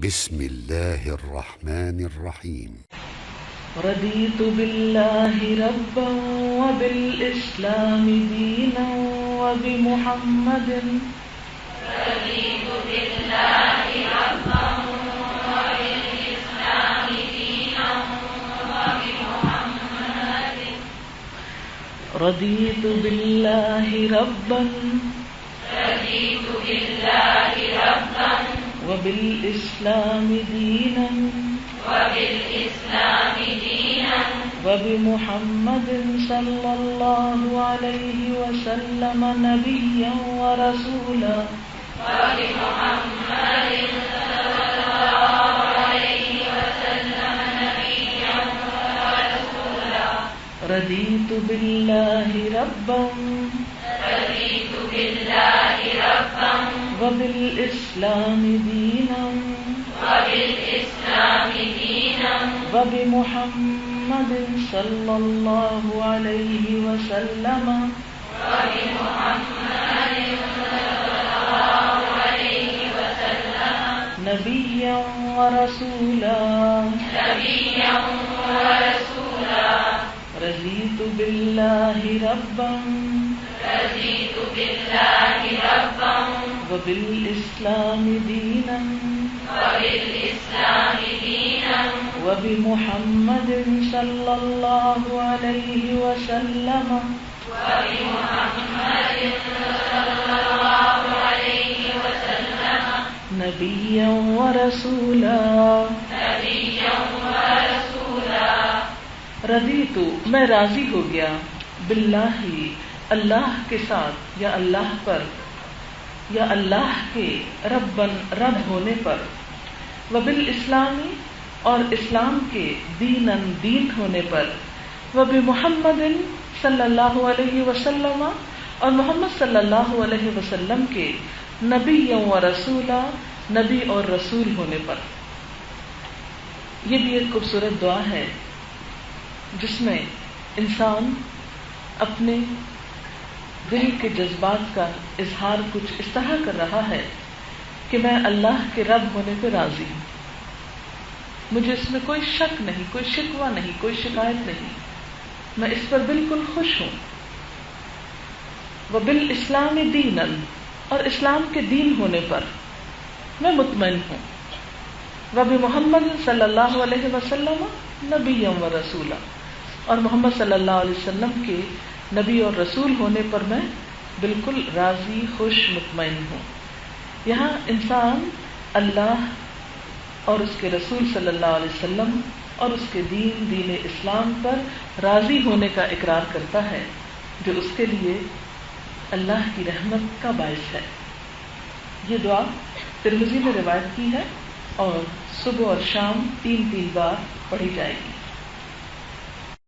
بسم الله الرحمن الرحيم. رضيت بالله ربا وبالإسلام دينا وبمحمد رضيت بالله ربا وبالإسلام دينا وبمحمد رضيت بالله ربا رضيت بالله ربا وبالإسلام دينا وبالإسلام دينا وبمحمد صلى الله عليه وسلم نبيا ورسولا وبمحمد صلى الله عليه وسلم نبيا ورسولا رضيت بالله ربا رضيت بالله ربا وبالإسلام دينا وبالإسلام دينا وبمحمد صلى الله عليه وسلم وبمحمد صلى الله عليه وسلم نبيا ورسولا نبيا ورسولا رضيت بالله ربا رضيت بالله ربا وبالإسلام دينا وبالإسلام دينا وبمحمد صلى الله عليه وسلم وبمحمد صلى الله عليه وسلم نبيا ورسولا نبيا ورسولا رضیت میں راضی ہو گیا باللہ اللہ کے ساتھ یا اللہ پر یا اللہ کے ربن رب ہونے پر وبالاسلامی اور اسلام کے دینن دین ہونے پر وبمحمد صلی اللہ علیہ وسلم اور محمد صلی اللہ علیہ وسلم کے نبی و رسولا نبی اور رسول ہونے پر. یہ بھی ایک خوبصورت دعا ہے جس میں انسان اپنے دل کے جذبات کا اظہار کچھ اس طرح کر رہا ہے کہ میں اللہ کے رب ہونے پہ راضی ہوں، مجھے اس میں کوئی شک نہیں، کوئی شکوہ نہیں، کوئی شکایت نہیں، میں اس پر بالکل خوش ہوں. وبالاسلام دینا اور اسلام کے دین ہونے پر میں مطمئن ہوں. وبمحمد صلی اللہ علیہ وسلم نبی و رسولا اور محمد صلی اللہ علیہ وسلم کے نبی اور رسول ہونے پر میں بالکل راضی خوش مطمئن ہوں. یہاں انسان اللہ اور اس کے رسول صلی اللہ علیہ وسلم اور اس کے دین اسلام پر راضی ہونے کا اقرار کرتا ہے جو اس کے لیے اللہ کی رحمت کا باعث ہے. یہ دعا ترمذی نے روایت کی ہے اور صبح اور شام 3 بار پڑھی جائے گی.